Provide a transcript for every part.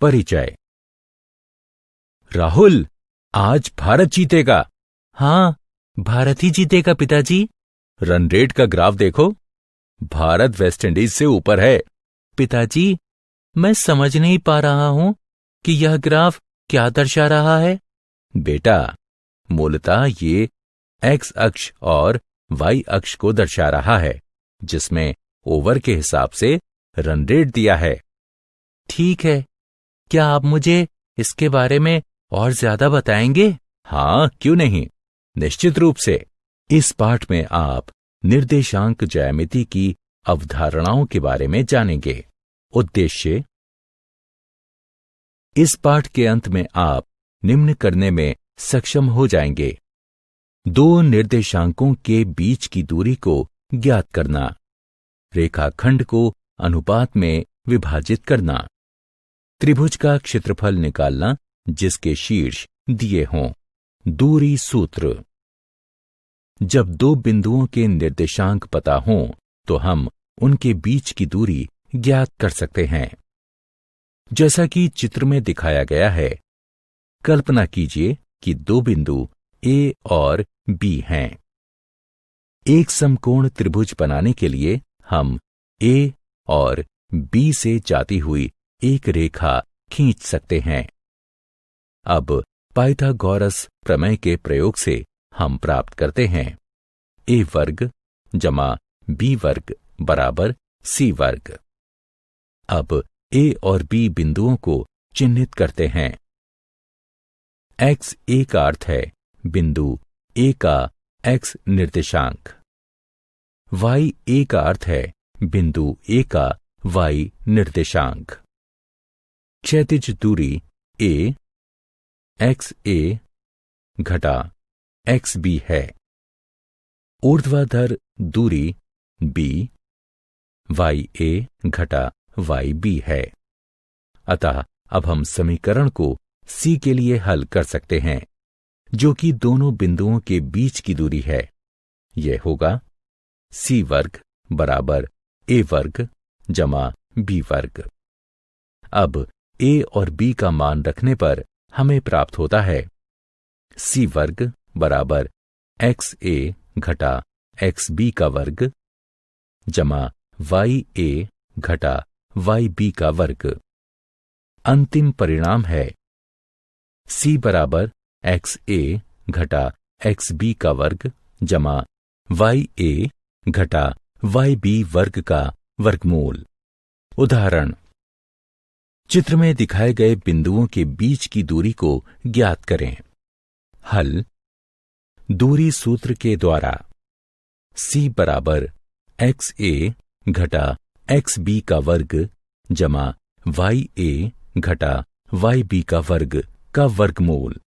परिचय। राहुल, आज भारत जीतेगा। हाँ, भारत ही जीतेगा पिताजी। रन रेट का ग्राफ देखो, भारत वेस्टइंडीज से ऊपर है। पिताजी, मैं समझ नहीं पा रहा हूं कि यह ग्राफ क्या दर्शा रहा है। बेटा, मूलतः ये एक्स अक्ष और वाई अक्ष को दर्शा रहा है, जिसमें ओवर के हिसाब से रन रेट दिया है। ठीक है, क्या आप मुझे इसके बारे में और ज्यादा बताएंगे? हाँ, क्यों नहीं, निश्चित रूप से। इस पाठ में आप निर्देशांक ज्यामिति की अवधारणाओं के बारे में जानेंगे। उद्देश्य: इस पाठ के अंत में आप निम्न करने में सक्षम हो जाएंगे। दो निर्देशांकों के बीच की दूरी को ज्ञात करना, रेखाखंड को अनुपात में विभाजित करना, त्रिभुज का क्षेत्रफल निकालना जिसके शीर्ष दिए हों, दूरी सूत्र। जब दो बिंदुओं के निर्देशांक पता हों तो हम उनके बीच की दूरी ज्ञात कर सकते हैं। जैसा कि चित्र में दिखाया गया है, कल्पना कीजिए कि दो बिंदु A और B हैं। एक समकोण त्रिभुज बनाने के लिए हम A और B से जाती हुई एक रेखा खींच सकते हैं। अब पाइथागोरस प्रमेय के प्रयोग से हम प्राप्त करते हैं A वर्ग जमा B वर्ग बराबर C वर्ग। अब A और B बिंदुओं को चिन्हित करते हैं। x A का अर्थ है बिंदु A का x निर्देशांक, y A का अर्थ है बिंदु A का y निर्देशांक। क्षैतिज दूरी A x A घटा x B है। ऊर्ध्वाधर दूरी B y A घटा y B है। अतः अब हम समीकरण को C के लिए हल कर सकते हैं, जो कि दोनों बिंदुओं के बीच की दूरी है। यह होगा C वर्ग बराबर A वर्ग जमा B वर्ग। अब A और B का मान रखने पर हमें प्राप्त होता है C वर्ग बराबर x A घटा x B का वर्ग जमा y A घटा y B का वर्ग। अंतिम परिणाम है C बराबर x A घटा x B का वर्ग जमा y A घटा y B वर्ग का वर्गमूल। उदाहरण: चित्र में दिखाए गए बिंदुओं के बीच की दूरी को ज्ञात करें। हल: दूरी सूत्र के द्वारा C बराबर x A घटा x B का वर्ग जमा y A घटा y B का वर्ग का वर्गमूल।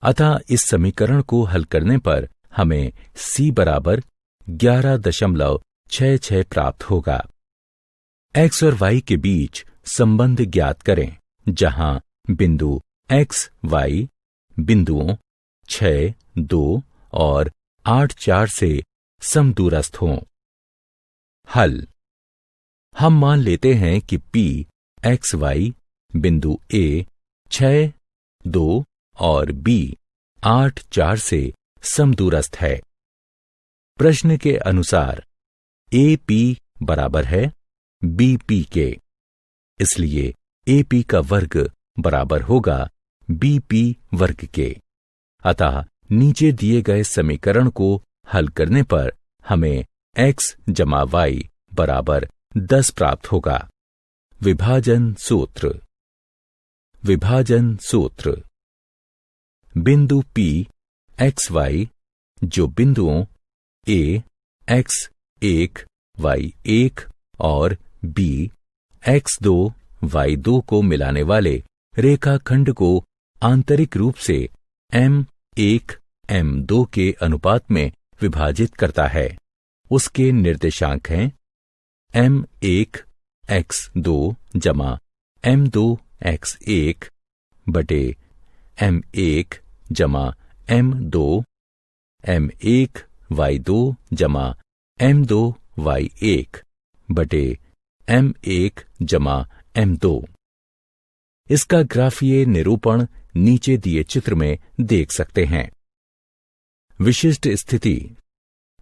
अतः इस समीकरण को हल करने पर हमें C बराबर 11.66 प्राप्त होगा। x और y के बीच संबंध ज्ञात करें, जहां बिंदु x, y बिंदुओं 6, 2 और 8, 4 से समदूरस्थ हों। हल: हम मान लेते हैं कि P x y बिंदु A 6, 2 और B 8, 4 से समदूरस्थ है। प्रश्न के अनुसार AP बराबर है BP के, इसलिए AP का वर्ग बराबर होगा BP वर्ग के। अतः नीचे दिए गए समीकरण को हल करने पर हमें x जमा y बराबर 10 प्राप्त होगा। विभाजन सूत्र। विभाजन सूत्र: बिंदु P x y जो बिंदुओं A x1 y1 और B x2 y2 को मिलाने वाले रेखाखंड को आंतरिक रूप से m1 m2 के अनुपात में विभाजित करता है। उसके निर्देशांक हैं m1 x2 जमा m2 x1 बटे m1 जमा m2 m1 y2 जमा m2 y1 बटे m1 जमा m2। इसका ग्राफीय निरूपण नीचे दिए चित्र में देख सकते हैं। विशिष्ट स्थिति,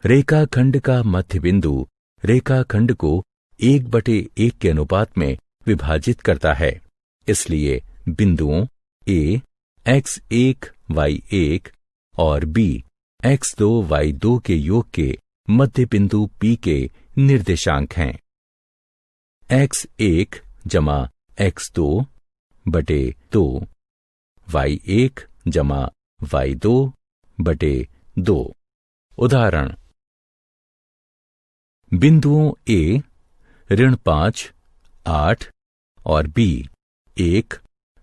रेखाखंड का मध्य बिंदु रेखाखंड को 1/1 के अनुपात में विभाजित करता है। इसलिए बिंदुओं A x1 y1 और B x2 y2 के योग के मध्य बिंदु P के निर्देशांक हैं। x1 जमा x2 बटे 2, y1 जमा y2 बटे 2। उदाहरण, बिंदुओं A -5, 8 और B 1,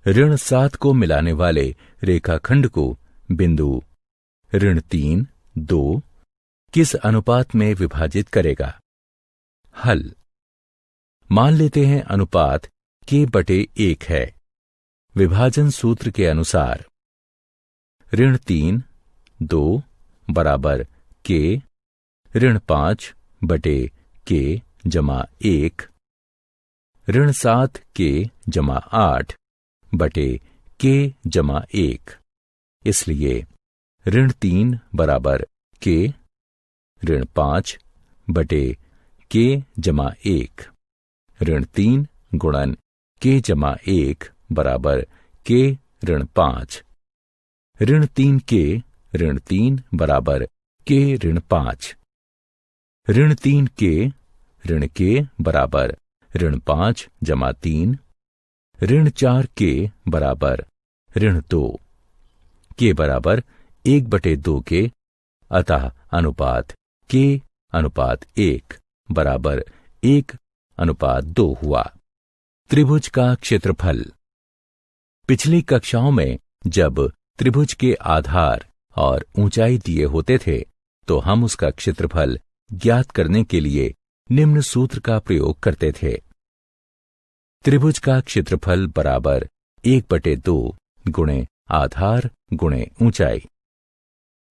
-7 को मिलाने वाले रेखाखंड को बिंदु -3, 2 किस अनुपात में विभाजित करेगा? हल, मान लेते हैं अनुपात k/1 है। विभाजन सूत्र के अनुसार -3, 2 बराबर k, -5 बटे k जमा 1, -7 k जमा 8 बटे k जमा 1। इसलिए -3 बराबर k, -5 बटे k जमा 1, -3 गुणन k जमा 1 बराबर k -5, -3k, -3 बराबर k -5, -3k, k बराबर -5 जमा 3, -4k बराबर -2, k बराबर 1/2 के, अतः अनुपात k/1 बराबर 1/2 हुआ। त्रिभुज का क्षेत्रफल। पिछली कक्षाओं में जब त्रिभुज के आधार और ऊंचाई दिए होते थे तो हम उसका क्षेत्रफल ज्ञात करने के लिए निम्न सूत्र का प्रयोग करते थे। त्रिभुज का क्षेत्रफल बराबर 1/2 गुणे आधार गुणे ऊंचाई।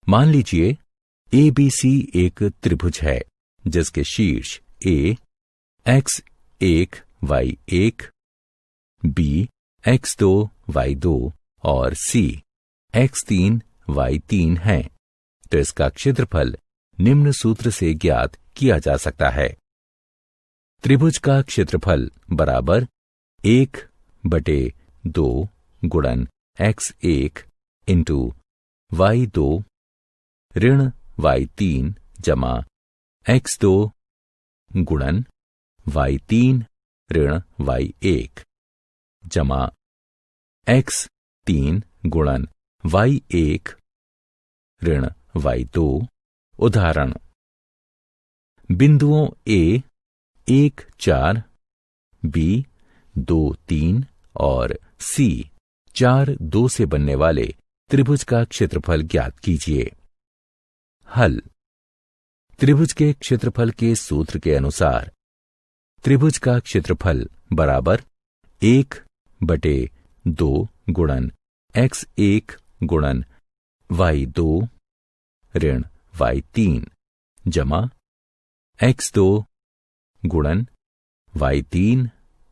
मान लीजिए ABC एक त्रिभुज है जिसके शीर्ष A x1 y1, B x2 y2 और C x3 y3 हैं, तो इसका क्षेत्रफल निम्न सूत्र से ज्ञात किया जा सकता है। त्रिभुज का क्षेत्रफल बराबर 1/2 गुणन x1 इंटू y2 ऋण y3 जमा x2 गुणन y3 ऋण y1 जमा x3 गुणन y1 ऋण y2। उदाहरण, बिंदुओं A 1, 4, B 2, 3 और C 4, 2 से बनने वाले त्रिभुज का क्षेत्रफल ज्ञात कीजिए। हल, त्रिभुज के क्षेत्रफल के सूत्र के अनुसार त्रिभुज का क्षेत्रफल बराबर 1/2 गुणन x1 गुणन y2 ऋण y3 जमा x2 गुणन y3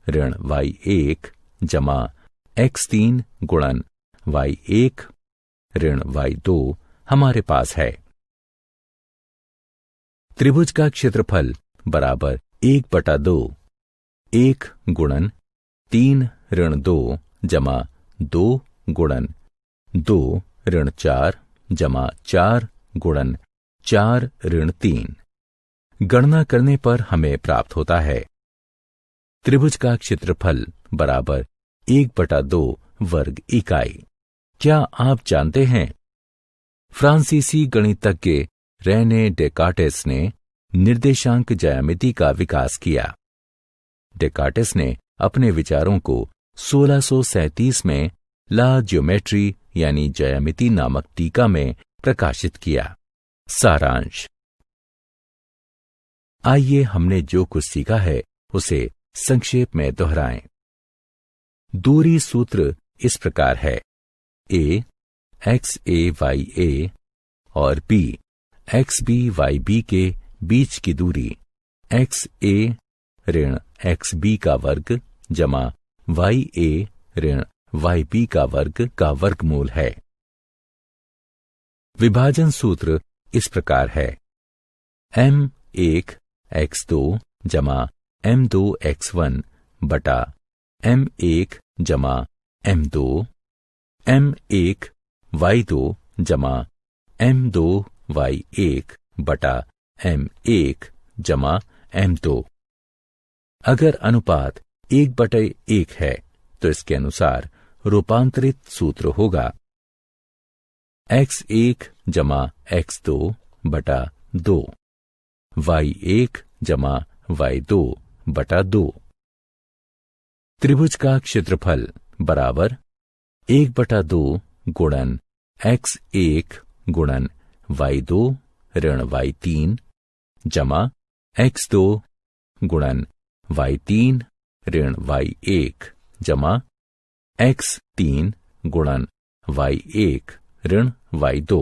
ऋण y1 जमा x3 गुणन y1 ऋण y2 हमारे पास है। त्रिभुज का क्षेत्रफल बराबर 1/2 1 गुणन 3 ऋण 2 जमा 2 गुणन 2 ऋण 4 जमा 4 गुणन 4 ऋण 3। गणना करने पर हमें प्राप्त होता है त्रिभुज का क्षेत्रफल बराबर 1/2 वर्ग इकाई। क्या आप जानते हैं फ्रांसीसी गणितज्ञ रेने डेकार्टेस ने निर्देशांक ज्यामिति का विकास किया। डेकार्टेस ने अपने विचारों को 1637 में ला ज्योमेट्री यानी ज्यामिति नामक टीका में प्रकाशित किया। सारांश, आइए हमने जो कुछ सीखा है उसे संक्षेप में दोहराएं। दूरी सूत्र इस प्रकार है: A xa ya और B xb yb के बीच की दूरी xa ऋण xb का वर्ग जमा ya ऋण YB का वर्गमूल है। विभाजन सूत्र इस प्रकार है, M1 x2 जमा M2 x1 बटा M1 जमा M2, M1 y2 जमा M2 y1 बटा M1 जमा M2। अगर अनुपात 1/1 है तो इसके अनुसार रूपांतरित सूत्र होगा x1 जमा x2 बटा 2, y1 जमा y2 बटा 2। त्रिभुज का क्षेत्रफल बराबर 1/2 गुणन x1 गुणन y2 ऋण y3 जमा x2 गुणन y3 ऋण y1 जमा x3 गुणन y1 ऋण y2।